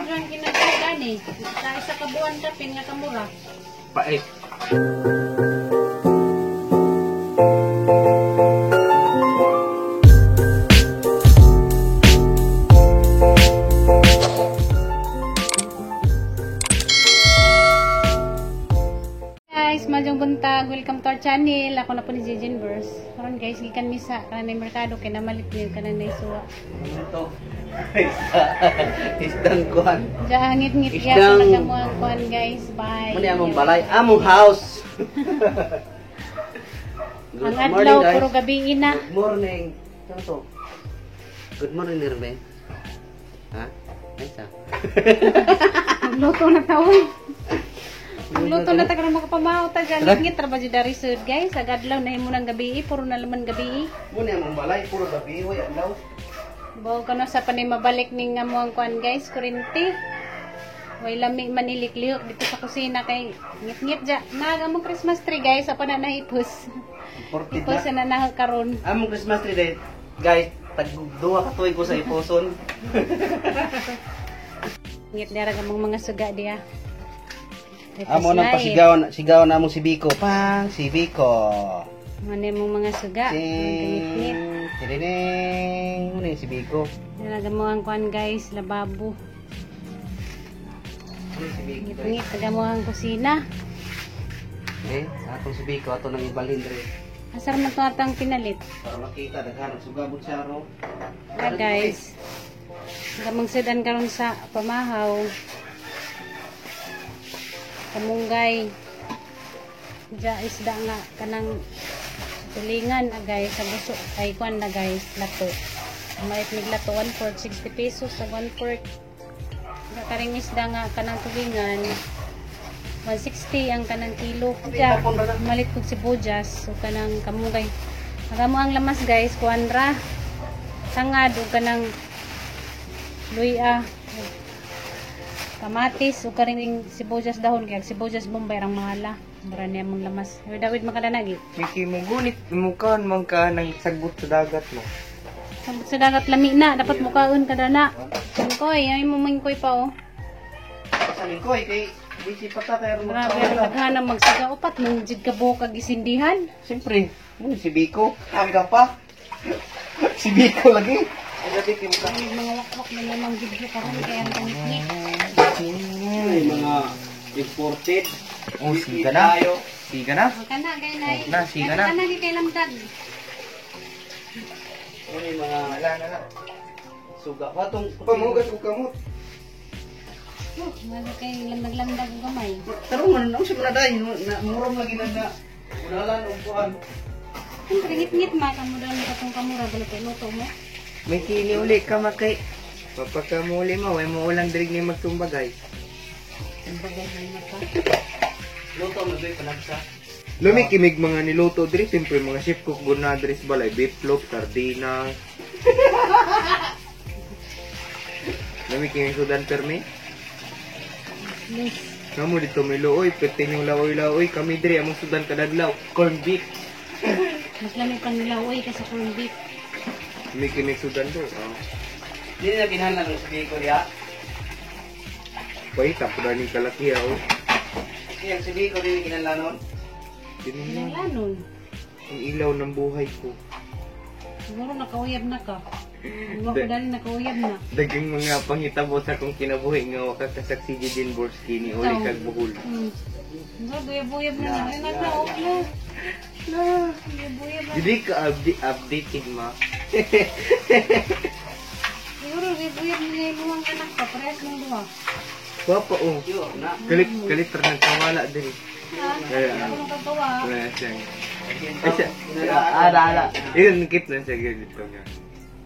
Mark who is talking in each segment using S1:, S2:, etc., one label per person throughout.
S1: lang kinagkagan eh. Sa isa kabuan ka, pinakakamura.
S2: Pait.
S1: Guys, madyong buntag. Welcome to our channel. Ako na po ni Jijin Burst. Karon guys, gikan misa kanang merkado kay namalit niyo kanang naisuwa.
S2: Ito. Isdang kuhan.
S1: Ja ngit-ngit ya sa nagamuang kuan guys. Bye.
S2: Muni among balay, among house.
S1: Ang adlaw puro gabi ina.
S2: Good morning. Ano to? Good morning, Nirme. Ha? Ay sa.
S1: Luto na tawon. Luto na ta karon makapamahaw ta ngit ra ba jud dari sud guys. Sa adlaw na himo nang gabi, puro na laman gabi.
S2: Muni among balay, puro gabi way adlaw.
S1: Bawo kano sa panay mabalik ning amuang kuan guys, kurinti. Way lami manilik-lihok dito sa kusina kay ngit-ngit ja. Naga mo Christmas tree guys, apa na nahipos. Ipos na na karon.
S2: Among Christmas tree day, guys, tag-duha ka tuig ko sa iposon.
S1: Ngit dara gamong mga suga diya.
S2: Amo nang pasigaw na among si Biko, pang si Biko.
S1: Mane mong mga suga. Ngit-ngit.
S2: Tirineng, muna si Biko.
S1: Dara gamong kuan guys, lababo.
S2: Si Biko.
S1: Ngit-ngit gamong kusina.
S2: Atong si Biko ato nang ibalhin dre.
S1: Asar man to atang pinalit.
S2: Para makita daghan og sugabon siya ro.
S1: Guys. Gamong sedan karon sa pamahaw. Kamunggay. Ja isda nga kanang tulingan guys sa buso ay kuan na guys lato. Malit mig lato 1/4 60 pesos sa 1/4. Nga karing isda nga kanang tulingan 160 ang kanang kilo. Ja malit kog sibuyas so kanang kamunggay. Agamo ang lamas guys kuan ra. Sangad ug kanang luya. Kamatis o karing sibuyas dahon kaya sibuyas bombay ang mahala. Mura niya mong lamas. Dawid makadanagi.
S3: Miki mo gunit mukaon man ka nang sagbot sa dagat mo.
S1: Sagbot sa dagat lami na dapat mukaon ka dana. Mingkoy, ay mo mingkoy pa oh.
S2: Sa lingkoy kay busy pa ta kay ro.
S1: Grabe ang daghana magsiga upat mong jid ka buhok kag isindihan.
S2: Siyempre, muna si Biko. Aga pa. Si Biko lagi. Ay dati kim ka.
S1: Ay mga wakwak na namang video karon kaya ang tangit.
S2: Ay mga imported.
S3: Oh, siga na. Siga na.
S1: Kana kay nay.
S3: Na, siga na.
S1: Kana kay lamdag.
S2: Ay mga
S3: Ala.
S2: suga pa tong
S3: Pamugat ko kamot.
S1: Mga kay lamdag og gamay.
S2: tarong man ang siya day na murong lagi na udalan og kuan.
S1: Ngit-ngit ma kamo daw ni katong kamura bala kay luto mo.
S3: May kini uli ka makay. Papakamuli mo, ay mo ulang dirig ni magtumbagay.
S1: Ang bagay na mata.
S2: Luto mo doy panagsa.
S3: Lumikimig mga niluto diri, siyempre mga chef cook na diri sa balay, beef loaf, sardina. Lumikimig sudan permi.
S1: Yes.
S3: Kamu dito may looy, pwede yung laoy-laoy, kami diri among sudan kadadlaw, corned beef.
S1: Mas lami pang nilawoy ka sa corned beef.
S3: Lumikimig sudan do.
S2: Dili na kinahanglan ng si Biko diha.
S3: Pahita po na ni kalakiya o.
S2: Kaya si Biko dili kinahanglan.
S3: Tinignan
S1: Lanon.
S3: ang ilaw ng buhay ko.
S1: Siguro nakauyab na ka. Huwag ko dali nakauyab na.
S3: Dagang mga panghitabo sa kong kinabuhi nga waka kasaksi Jijin Borski ni uli kag buhol.
S1: Siguro buyab-buyab na na. Ay naglaok na. Buyab-buyab na.
S3: Jadi ka updated ma.
S1: Siguro buyab na yung luwang anak ka. Parehas ng duwa.
S3: Papa oh.
S2: Yo na.
S3: Kalit ra nagkawala din.
S1: Ako nang kagawa.
S3: Wala siya. Ay siya. Ala. Iyon kit na siya ganito nga.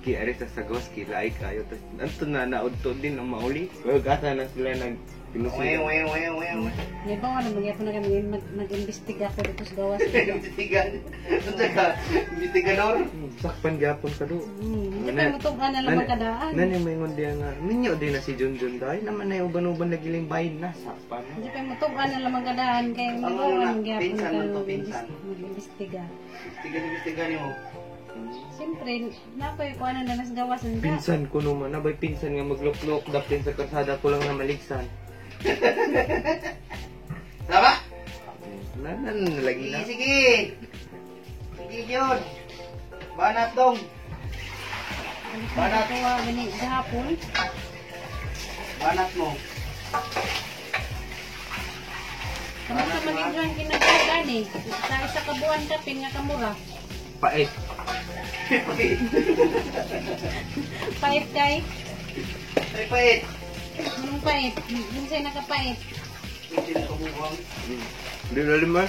S3: Ki ari sa sagos ki laay kayo tas anto na naudto din ang mauli. Wag asa na sila nag pinusuyo.
S2: Way.
S1: Ngayon ba ano, magyapon na kami mag-imbestiga ko dito sa gawas.
S2: Bitigan. Unsa ka? Bitiganor.
S3: Sakpan gyapon ka do.
S1: Hindi tayo mutugan na lang magkadaan.
S3: Nani may ngundiya nga. Minyo din na si Junjun dahil naman na uban-uban nagiling bahin na sakpan.
S1: Hindi tayo mutugan na lang magkadaan. Kaya
S2: Ang
S1: magawa
S2: una,
S1: magyapon
S2: pinsan man to,
S1: ka
S2: pinsan.
S1: mag-imbestiga.
S2: Bitigan ni mo.
S1: Siyempre, nakoy ko ano na nas gawas na.
S3: Pinsan ko naman, nabay pinsan nga magluklok, dapin sa kalsada ko lang na maligsan.
S2: Tama?
S3: Lagi na.
S2: Sige. Sige yun. Banat dong.
S1: Banat ko gani gahapon.
S2: Banat mo.
S1: Kamusta magiging kinagagan eh. Sa isa ka buwan ka pin nga kamura.
S3: Pait.
S1: Pait kay.
S2: Tripait.
S1: Anong pait? Minsay nakapait.
S2: Hindi na kumuhang.
S3: Hindi na lima.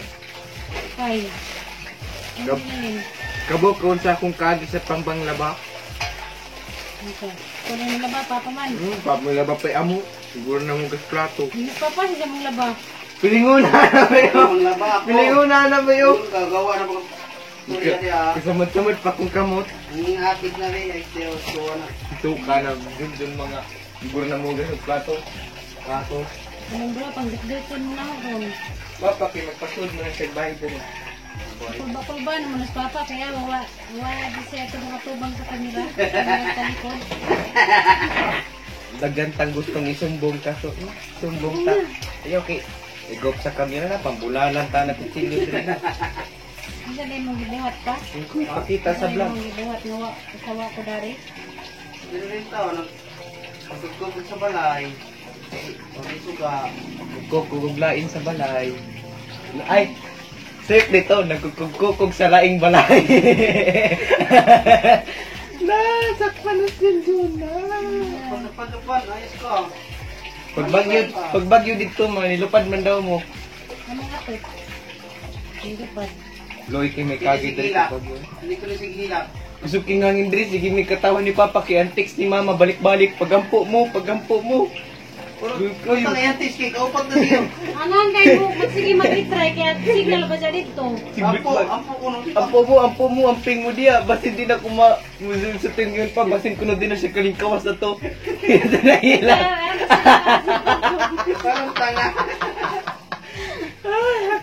S1: Kay. Ano
S3: Gab-
S1: yun?
S3: Kabok ko sa akong kagi sa pambanglaba.
S1: Okay. Kung ano laba, papa man.
S3: Pambanglaba pa'y amo. Siguro na mong gasplato.
S1: Hindi papa, siya mong laba.
S3: Pilinguna na ba yun?
S2: Ang laba ako.
S3: Pilinguna na ba yun?
S2: Gagawa na mga storya niya.
S3: Kasamad-samad pa kong kamot.
S2: Ang atik na rin ay tuwa na.
S3: Ito ka na dun mga siguro na mong gasplato. Plato.
S1: Anong bro, pang dikdikin mo na ako.
S3: Papa, kaya magpasod mo na sa bahay ko.
S1: Kulba-kulba naman as papa, kaya wala di siya ito mga tubang sa kamera. Kamera sa likod.
S3: Dagantang gustong isumbong kaso. Sumbong ta. Ay, okay. Igop sa kamera na, pambulalan ta na pitsilyo din.
S1: Hindi na mong gibuhat pa.
S3: Pakita sa vlog.
S1: Hindi mong gibuhat nga kasawa ko dari.
S2: Pero rin tao, pagkukog sa balay. Pag isuga.
S3: Nagkukuguglain sa balay. Ay! Safe dito, nagkukugkukog sa laing balay. Nasakpan na sila doon na.
S2: Pagkapan, ayos ko.
S3: Pagbagyo dito, mga nilupad man daw mo.
S1: Anong atot? Hindi pa.
S3: Loy kay may kagi dito sa pagyo.
S2: Hindi ko na sigilak.
S3: Gusto kingangin diri, sige may katawan ni Papa kay ang text ni Mama, balik-balik, pagampo mo.
S2: Puro na yan, tis cake. Upat na siya.
S1: Anong kayo mo, magsige mag-retry kaya signal ba siya dito?
S2: Ampo ko nung dito.
S3: Ampo mo, amping mo diya. Basin di na kumuzul sa tingin pa, basin ko na din na siya kalingkawas na to. Ito na hila.
S2: Parang tanga.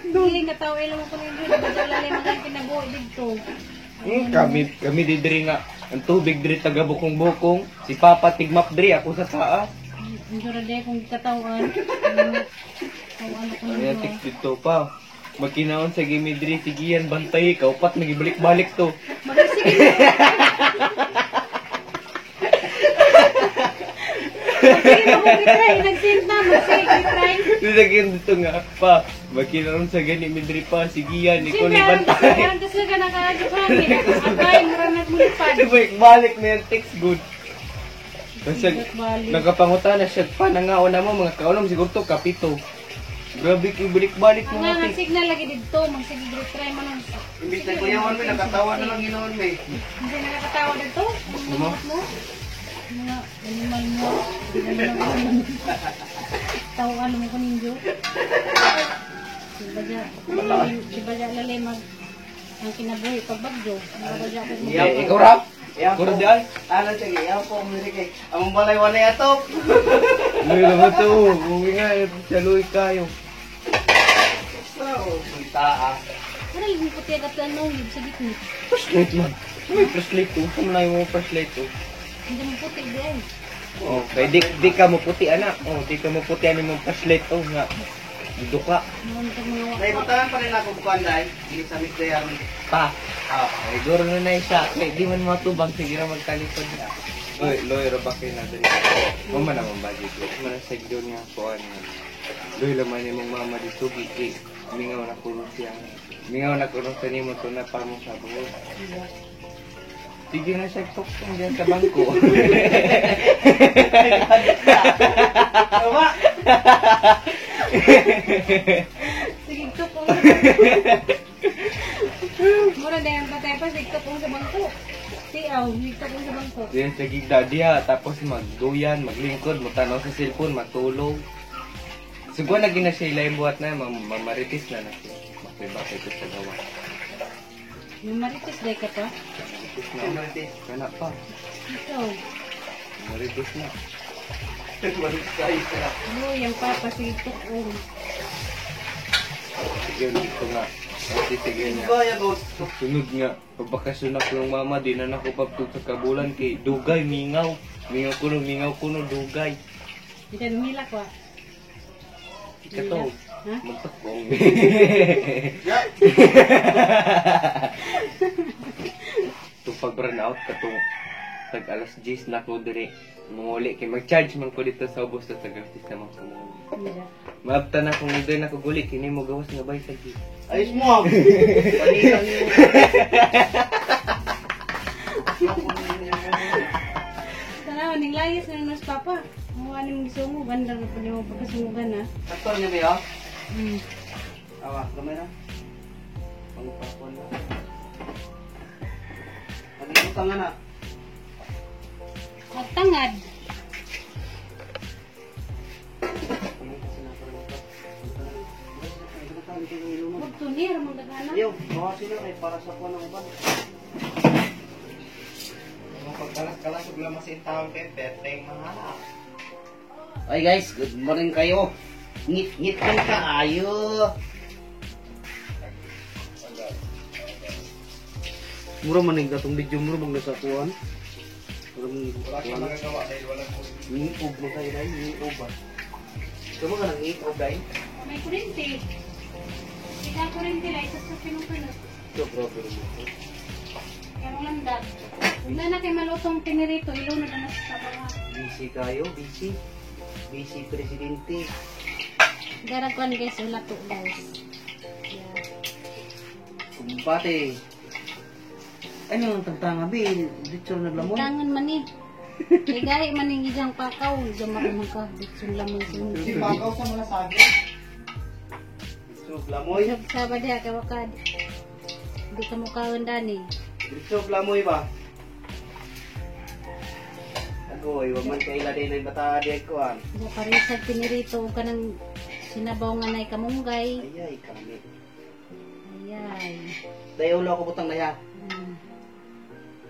S1: Hindi, katawa ilang mo ko nito. Nabadala lang mga kinabuhi dito.
S3: Kami di diri nga. Ang tubig diri taga-bukong-bukong. Si Papa tigmap diri, ako sa taas.
S1: Ang surade kong katawan. Katawan ako
S3: Ayan,
S1: nito.
S3: text dito pa. Magkinaon sa gimi diri, sige yan, bantay, kaupat, nagibalik-balik to.
S1: Magsige na. Magsige na kong retry. Nag-send na. Magsige retry.
S3: Lagyan dito nga pa. Magkinaon sa gani midri pa, sige yan, ikaw ni bantay.
S1: Siyempre, kasi ka nakakagipangin. Agay, murang nagmulipad.
S3: Balik na yung text good. Kasi
S1: Balik.
S3: nagkapangutan na siya pa, nangaon na mo, mga kaunom, siguro to, kapito. Grabe, ibalik-balik mo
S1: Ang nga,
S3: nga text.
S1: signal lagi dito. Magsige retry mo lang.
S2: Imbis na kuyawan mo, nakatawa na lang ginoon mo eh.
S1: Hindi nakakatawa dito. Ang
S3: Ano?
S1: mga mo. Mga animal mo. Tawaan mo ko ninyo. Diba dyan lalimag ang kinabuhi pagbagyo. Diba dyan ako
S3: Ikaw rap? Kuro di ay?
S2: Ano sige, yan po, Amerike. Ang balay-walay atop.
S3: Luy naman to, uwi nga, saluy kayo.
S2: Oh, punta ah.
S1: Ano yung puti agad lang nung sa gitna?
S3: Flashlight man. May flashlight to. Saan na yung flashlight to?
S1: Hindi mo puti di ay.
S3: Oh, kaya di ka mo puti anak. Oh, di ka mo puti ano yung flashlight to nga. Dito ka.
S1: Mga mga
S2: Naibutahan pa rin ako bukuan dahil. Hindi sa mid day
S3: Pa. Ah, ay guro na na siya. Kaya di man matubang. Sige na magkalipod na. Uy, lawyer ba kayo na dali? Mama naman budget. Manasig doon nga po ano. Loy laman yung mga mama dito. Gigi. Mingaw na kurong siya. Mingaw na kurong sa nimo to na para mo sa buo. Sige na siya tukong dyan sa bangko.
S2: Tama?
S1: sige to po. Mura na yung patay pa. Sige to po sa bangko. Siyaw. Sige to po sa bangko.
S3: Diyan sa gigda diya. Tapos magduyan, maglingkod, matanaw sa cellphone, matulog. Siguro na gina siya ilayang buhat na, mamaritis na na siya. Makibakay ko sa gawa.
S1: Yung marites day ka pa.
S3: Maritis na. Kana pa.
S1: Ikaw.
S3: Maritis na.
S2: Malis kayo sila.
S1: Ano yung papa. Sige to po.
S3: Sige, dito nga. Kasi sige nga.
S2: Kaya ko.
S3: Sunod nga, pabakasyon ako ng mama, di na ako pagtug sa kabulan kay dugay, mingaw. Mingaw kuno, dugay.
S1: Hindi ka numila ko.
S3: Ikato,
S1: Ha?
S3: magtakbong. Itong pag-burn out, katong tag alas 10 na ako diri. Munguli kay mag-charge man ko dito sa ubos sa taga-artista man ko munguli.
S1: Hindi.
S3: Maabta na kung hindi na ko guli, kini mo gawas nga bay sa gis.
S2: Ayos mo. Panitan mo.
S1: Tanaw, ning layas na mas papa. Mga ning sungo, ganda na pa niyo pagkasungugan ha.
S2: Aktor niya ba yun?
S1: Hmm.
S2: Awa, gamay na. Pangpapon na. Nag-iutang nga na.
S1: Magtangad. Huwag tunir, magdagana.
S2: Yo, bawa sila kay para sa kuha ng uban.
S3: Kung pagkalas-kalas ug lamas intawon kay Peteng mahala.
S2: Ay guys, good morning kayo. Ngit-ngit kan kaayo. Mura man ning katong video mura mag nasa kuan. Mura
S3: Wala siya
S2: man
S3: magagawa dahil wala ko.
S2: ni-ub mo tayo dai, ni-ub ba. Kamu ka nang ni-ub dai?
S1: May kurente. Kita kurente lang, isa sa pinupinot.
S2: So problem mo.
S1: Kaya landag. Wala na kayo malutong tinirito, ilo na danas sa bawah.
S2: Busy kayo, busy. Busy presidente.
S1: Garaguan guys, wala to guys. Yeah.
S2: Kumpate. Ano ang tantanga bi? Dito naglamon.
S1: Tangan man eh. Kay gahi man yung isang pakaw. Diyan marunong ka. Dito lamang sunod.
S2: Si Pakaw sa mga sabi. Dito blamoy.
S1: Isog sabad ya, kay wakad. Hindi ka mukhaon dani.
S2: Dito blamoy ba? Agoy, wag man kaila din ang bata di kuan.
S1: Diyan parisag tinirito ka ng sinabaw nga na kamunggay.
S2: Ayay kami.
S1: Ayay.
S2: Dayo ulo ako butang na ya.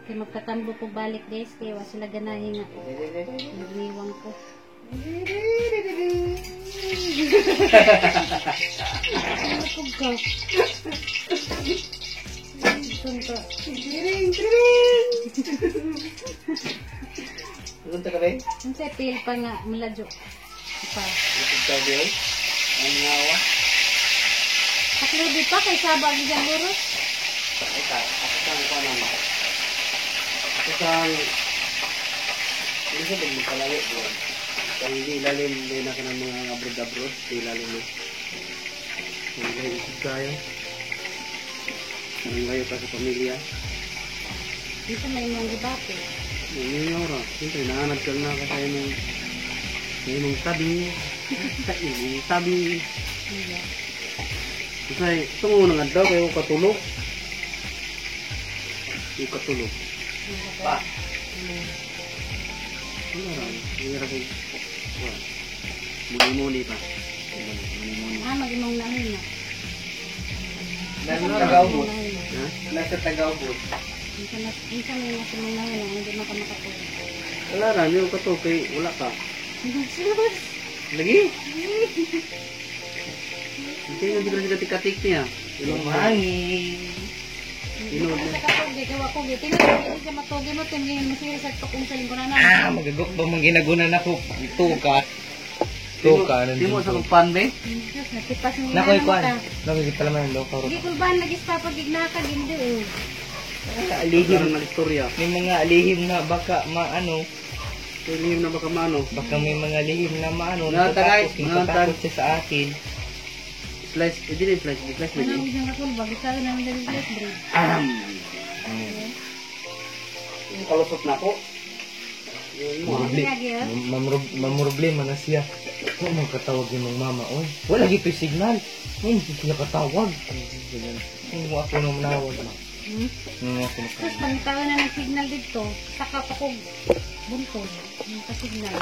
S1: Kaya magkatambo ko balik guys. Kaya wa sila ganahin nga. Nagniwang ko. Ano ka? Tunto.
S2: Punta ka ba?
S1: Ang sepil pa nga. Maladyo. Pa.
S2: Ito ka ba? Ang ngawa.
S1: Taklo di pa kay sabag dyan lurus.
S2: Ay ka, ako sang kuan ang. Ako sang Hindi sa bang magkalayo doon. Kaya hindi ilalim din ako ng mga abroad-abroad. Hindi ilalim mo. Hindi isip tayo. Ngayon pa sa pamilya.
S1: Dito may mga debate.
S2: Ngayon ora. Siyempre, nahanap ka na ka tayo ng mong tabi. Yung tabi.
S1: Iya.
S2: Kasi, ito mo nang daw kayo katulog. Yung katulog. Pa. Ano lang? Hirap ko. Muni-muni pa. Muni-muni.
S1: Ah, mag-imong nahin na.
S3: Nasa Tagaubos.
S2: Ha?
S3: Nasa Tagaubos.
S1: Minsan may nasa mong nahin na. Hindi man ka makatulog.
S2: Wala na, yung katulog kay wala ka.
S1: Sus!
S2: Lagi? Hindi nga di ka tikatik niya. Ilong
S3: Mangin.
S2: Inood na.
S1: Sa katugi, kawa ko. Tingnan ka matugi mo. Tingnan masira sa tukong sa lingkuran na.
S3: Ah, magagok ba mang ginagunan ako? Ito ka.
S2: Di mo sa kumpan be?
S1: Diyos, natipas ng
S3: Nakoy
S1: ginanong
S3: kuan.
S1: ka.
S3: Nakoy kita naman ang lokaw.
S1: Hindi kulbahan nag-ispa pag ignaka. Hindi eh.
S2: Alihim na istorya.
S3: May mga lihim na baka maano,
S2: Alihim na baka mano.
S3: baka may mga lihim na maano,
S2: Natagay,
S3: natatakot siya sa akin.
S2: Slice, hindi na slice, slice
S1: Ano
S2: na
S1: ang isang kakulbag? Isa na namin dali bless bread.
S2: Yung kalusot na ako. Yun mo ha.
S1: Lagi ah.
S3: Mamroblema na siya. Kung magkatawag yung mga mama, oy, wala gito yung signal. Hindi siya katawag. Hindi mo ako nang manawag.
S1: Hmm?
S3: Hindi mo ako
S1: Tapos
S3: nang
S1: pangitawa na ng signal dito, saka pa ko buntod. Yung signal.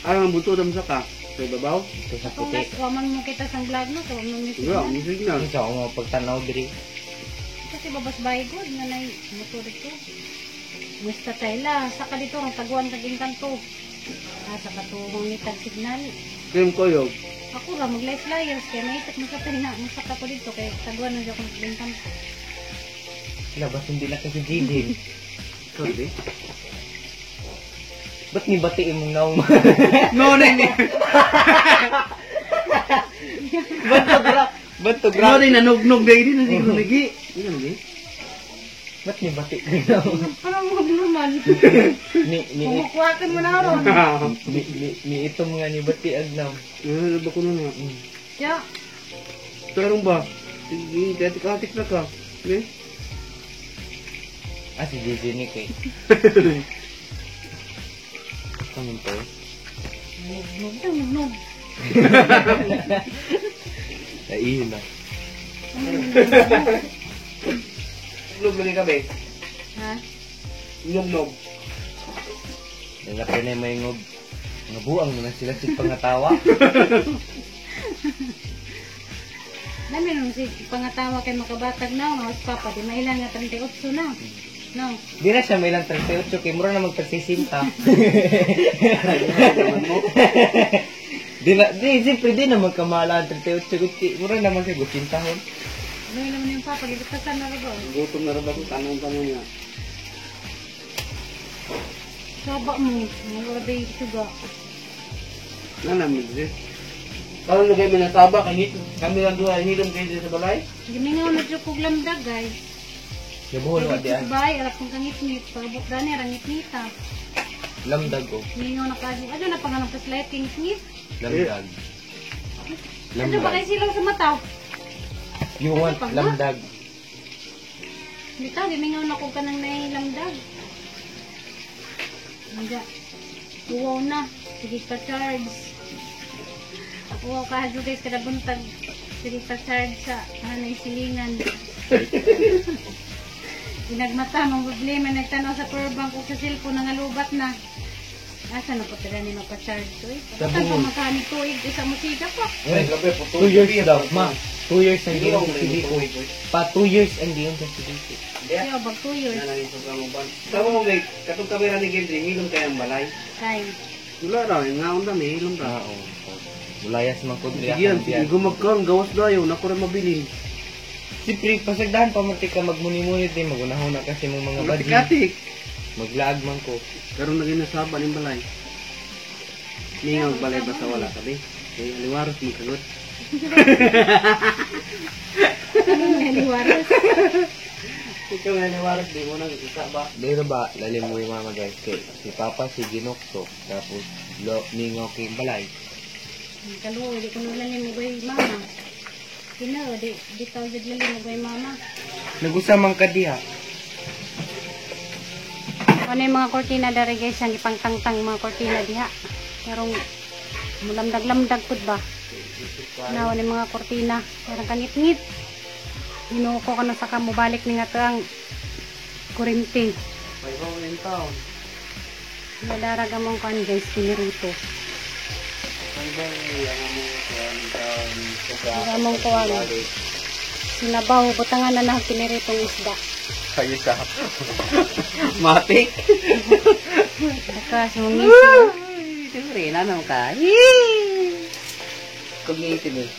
S2: Ano ang buto dam saka? Sa ibabaw?
S3: Ito sa
S1: Kung
S3: puti.
S1: waman mo kita sa vlog no, kung ano yung
S2: Wala,
S1: signal.
S2: may signal.
S3: Ano sa ako mga pagtanaw diri?
S1: Kasi babas bahay ko, na na motor dito. Musta Tayla, saka dito ang taguan kaging kanto. Ah, saka to mga nitag signal.
S2: Kim koyog.
S1: Ako ra mag-layers kaya naitak mo sa pahinga. Masak ako dito kaya taguan na siya kung bintang.
S3: Labas hindi na kasi Jidin.
S2: Sorry.
S3: Ba't ni batiin mong naong?
S2: No, nene.
S3: Ba't to
S2: No, rin nanugnog dahil din. Hindi ko lagi. Hindi ko lagi.
S3: Ba't ni batiin mong naong?
S1: Parang naman.
S3: Ni
S1: Kumukuhakan mo na ron.
S3: ni ito mga ni batiag na.
S2: Ano ba ko na nga?
S1: Kaya,
S2: Tarong ba? Sige, datik-atik na ka. Okay?
S3: Ah, si Gigi ni kay. Kamu to?
S1: nugnog.
S3: Ay, na.
S2: Nugnog lagi kami.
S1: Ha?
S2: Nugnog.
S3: Nangapin na may ngog. Nga buang mo na sila si pangatawa.
S1: Dami nung si pangatawa kay makabatag na, mas papa, di mailan nga 38 na. No.
S3: Di na siya may lang 38, kay mura na magpagsisinta. Siyempre di na magkamala ang 38, kundi mura naman siya gusintahon.
S1: Ano yun naman yung papa, gibitasan na rin ba?
S2: Gutom na rin ba kung tanong-tanong niya?
S1: Saba mo, mga wala suga.
S2: Namin din. Kalau lagay mo na taba, kahit kami lang doon, hilom kayo dito sa balay.
S1: Gimingaw na dyan kong lamdag, guys.
S3: Nabuhol wa di
S1: Sa
S3: an.
S1: bahay, alap kong kangit-ngit. Pagabot dani, rangit-ngita.
S3: Lamdag ko.
S1: Gimingaw na kaji. Ano na pangalang paslight, kingit-ngit.
S3: Lamdag.
S1: Ano ba kayo silaw sa mata?
S3: Yuwan, lamdag.
S1: Dito, gimingaw na kong kanang lamdag. Hindi. Uwaw na. Sige pa charge. Uwaw ka hadyo guys, kada buntag. Sige pa charge sa hanay silingan. Inagmata, mga problema, nagtanaw sa power bank ko sa cellphone, nangalubat na. Asa na po talaga ni mapacharge ko eh.
S3: Sabi
S1: Saan pa
S3: mo.
S1: magkani ko eh, isa musika pa.
S2: Ay, grabe po.
S3: 2 years daw, ma. 2 years ang
S2: Hindi
S3: diyon
S2: ako
S3: sa CD ko.
S2: nalito.
S3: Pa 2 years ang diyon sa CD ko.
S1: Kaya bag 2 years.
S2: Nanangin sa kamuban. Tama mo, Meg, katong kamera ni Gendry, hilom kayo ang balay.
S1: Time.
S2: Wala raw, yung ngaon na, may hilom
S3: Ah,
S2: ra.
S3: oo. Mulayas man ko
S2: Sige yan, sige, gumagkaroon, gawas dayo, naku rin mabilin.
S3: Siyempre, pasagdahan pa man ka magmuni-muni din. Magunahon na kasi mong mga badhi.
S2: Matik-atik.
S3: Maglaag man ko.
S2: Karoon na ginasaba ng balay. Ningaw balay basta wala sabi. Kaya aliwaros mo kagot.
S1: Ano nga liwaras?
S2: Ikaw nga aliwaros, di mo nang isa ba?
S3: Dito ba, lalim mo yung mama guys. Kay, si Papa si Ginokso. Tapos, ningaw kay Balay.
S1: Kaluwa, di ko nulalim mo ba yung mama? Kina, di tawag lalim mo ba yung mama?
S3: Nagusamang ka diha.
S1: Ano yung mga kortina dari guys, ang ipangtangtang mga kortina diha. Karong mulamdag-lamdag pud ba? Nawa ni mga kortina, karang kangit-ngit. Hinuko ko na sa kamubalik ni nga ang kurinti.
S2: May bawin taon.
S1: Nadaraga mong kan guys, pinirito.
S2: May bawin taon.
S1: Nagamong ko ang sinabaw, butangan na na piniritong isda.
S3: Kayo sa...
S2: Matik.
S1: Bakas mong ngisi.
S2: Siyempre, nanam ka. Kung ngitin eh.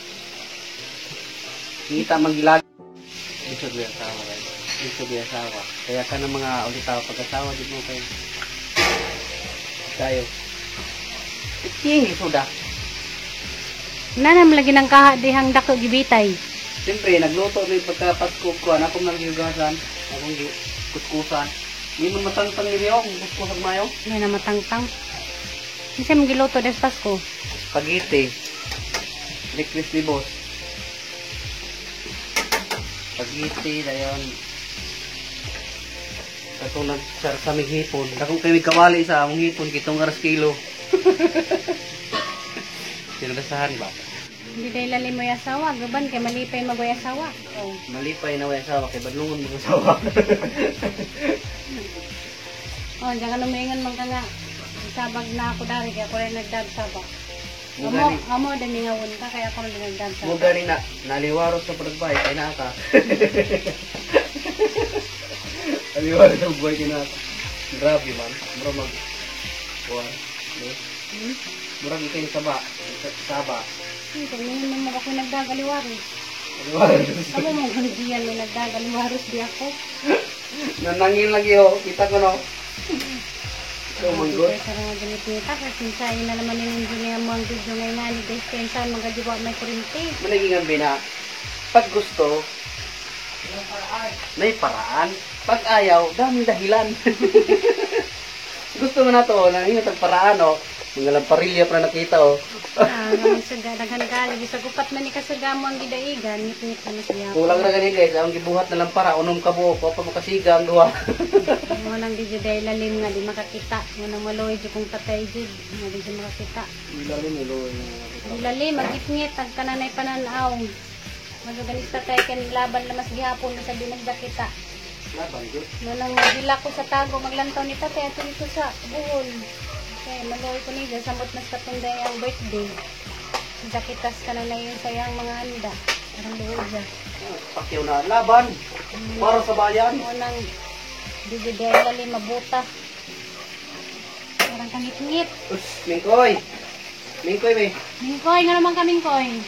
S2: Ngita magilag. Gusto ko yung asawa rin. Gusto ko yung asawa. Kaya ka ng mga ulitaw pag-asawa, di mo kayo. Tayo. King, suda.
S1: Nanam lagi ng kaha dihang dako gibitay.
S2: Siyempre, nagluto na yung pagka-Pasko ko. Akong naghigasan. Akong kuskusan. Hindi mo matangtang nila ako kung kuskusan mayo.
S1: Yan na matangtang. Kasi mong giluto des Pasko.
S2: Spaghetti. Licorice ni boss. Spaghetti, dayon. Katulad sa aming hipon. Dakong kami kawali sa among hipon, kitong aras kilo. Sinabasahan ba?
S1: Hindi dahil lalim mo yung asawa. Gaban kay malipay mag-way asawa. Oh.
S2: Malipay na way asawa, kay badlungon mga asawa.
S1: Oh, diyan ka lumingan man ka nga. Sabag na ako dari, kaya ako rin nagdagsabag.
S2: Mugani.
S1: Amo, dami nga ka, kaya ako rin nagdagsabag.
S2: Mugani na, naliwaros sa panagbay, kay na ka. Naliwaros sa panagbay, kay na ka. Grabe man, mura mag... Buwan.
S1: Hmm?
S2: Mura ikay saba. Saba.
S1: Hindi mo ako nagdagaliwaros. Kamu mo ganyan mo nagdagaliwaros di ako.
S2: Nanangin lagi oh, kita ko no. Ikaw manggot.
S1: Kaya sarang ganit nita, kasi sa'yo na naman yung niya mo ang video ngayon nga ni guys, kaya saan magadiwa may kurinti.
S2: Managing ang bina, pag gusto, may paraan. Pag ayaw, daming dahilan. Gusto mo na to, nangingat ang paraan oh. Mga lamparilya pa nakita oh.
S1: Ang saga, naghangali, sa gupat man ni kasaga mo ang gidaigan, ngit-ngit na siya.
S2: Kulang na ganyan guys, ang gibuhat na lampara, unom ka buo, pa makasiga ang duwa.
S1: Mo nang di jud ay lalim nga di makakita, mo nang maloy jud kung tatay jud, nga di jud makakita.
S2: Ilalim iloy.
S1: Di lalim, magitngit ang kananay pananaw. Magagalista tayo kan laban na mas gihapon na sabi nagdakita.
S2: Laban jud.
S1: Mo nang magila ko sa tago maglantaw ni tatay ato dito sa buhol. Okay, maloy ko ni dyan, samot na sa tunday ang birthday. Dakitas ka na yung sayang mga handa. Parang luod dyan.
S2: Pakyaw na laban. Para sa bayan.
S1: Mo nang dali mabuta. Parang kangit-ngit.
S2: Mingkoy. Mingkoy be.
S1: Mingkoy, nga naman ka Mingkoy.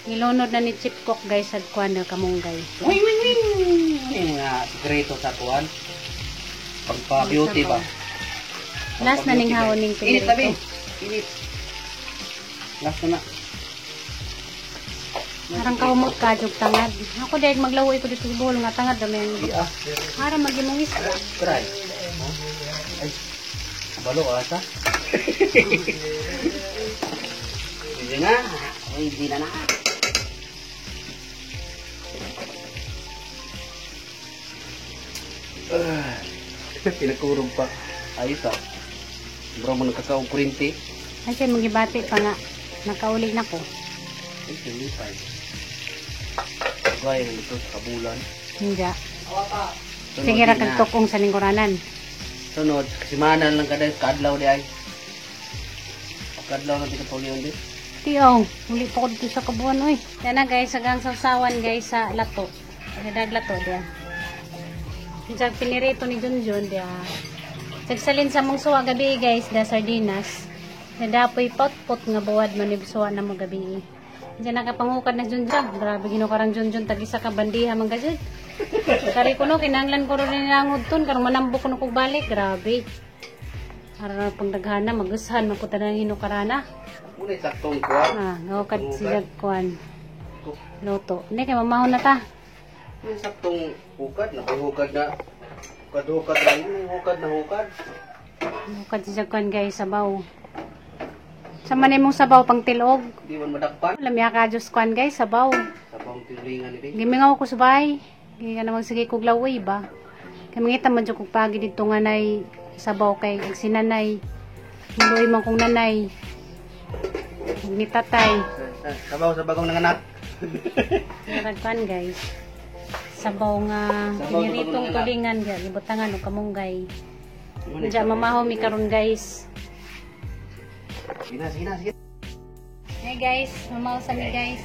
S1: Nilunod na ni Chip Cook guys, at kuwan na kamunggay.
S2: Wing wing wing. Yung sekreto sa kuwan. Pagpa-beauty ba?
S1: Last na ning hawon ning
S2: Init na be.
S1: pinirito.
S2: Init. Last na na.
S1: Parang kahumot ka, jug tangad. Ako dahil maglaway ko dito sa buhol nga tangad namin.
S2: Ah,
S1: Para magimong isda.
S2: try. Ay. Balo ata. Hindi na. Ay, hindi na na. Pinakurog pa. Ayos ah. Bro mo nagkakaong kurinti.
S1: Ay siya magibati pa nga. Nakauli na ko.
S2: Ay, silipay. Gaya ng ito sa kabulan.
S1: Hindi.
S2: Sunod
S1: Sige ra
S2: din na.
S1: kagtukong sa lingkuranan.
S2: Sunod. Simanan lang kada kadlaw di ay. Kadlaw na dito polion di.
S1: Tiyaw, huli pa ko dito sa kabuan, oy. Yan na guys, sagang sausawan guys sa lato. Nadag lato, diya. Diyan pinirito ni Junjun, diya. Sagsalin sa mong suwa gabi guys, da sardinas. Nadapoy pot-pot nga buwad man ni suwa na mo gabi. Diyan nakapangukad na Junjun. Grabe ginukarang Junjun, tag-isa ka bandiha man gajud. Kari ko no, kinanglan ko rin nilangod ton, karong manambok ko no kong balik, grabe. Para pang daghana, magusahan, mapunta na ng hinukarana.
S2: Muna saktong kuwan.
S1: Ngawakad siya kuwan. Luto. Hindi, kaya mamahon na ta.
S2: May saktong hukad. Nakahukad na. Hukad-hukad lang yun. May hukad na hukad.
S1: Ngawakad siya kuwan guys, sabaw. Sa manay mong sabaw pang tilog.
S2: Di man madakpan.
S1: Lamya ka Diyos kuwan guys, sabaw.
S2: Sa pang tilingan ni
S1: Gimingaw ko subay. Hindi ka namang sige kog laway ba. Kaya mangita man dyan kog pagi dito nga nay sabaw kay sinanay. Muloy man kong nanay. Ni tatay.
S2: Sabaw sa bagong nanganak.
S1: Naragpan guys. Sabaw nga
S2: Sabaw sa
S1: piniritong
S2: bagong
S1: tulingan ga libutangan og kamunggay. Diya mamahaw mi karon guys.
S2: Sige na.
S1: Hey guys, mamahaw sa mi guys.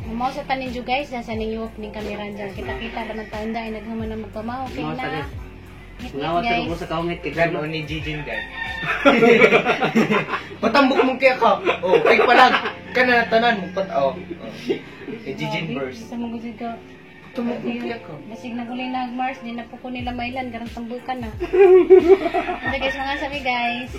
S1: Mamahaw sa tanin jo guys, nasa ning opening camera dyan. Kita-kita naman taon dahil naghaman na magpamahaw. Okay
S2: Mamahaw sa
S1: na.
S2: din.
S1: Ngit-ngit,
S2: Ngawas sa
S1: guys.
S2: mo sa kaungit kay
S3: Gan
S2: Gano.
S3: o ni Jijin gan.
S2: Patambok mong kaya ka.
S3: Oh, ay palag. Kana tanan mo pat oh. Kay Jijin verse.
S1: Sa mga gudyo ka.
S2: Tumok mong kaya ka.
S1: Basig na huli na Mars, di na po ko nila mailan, garang tambukan na. Okay guys, mga sabi guys.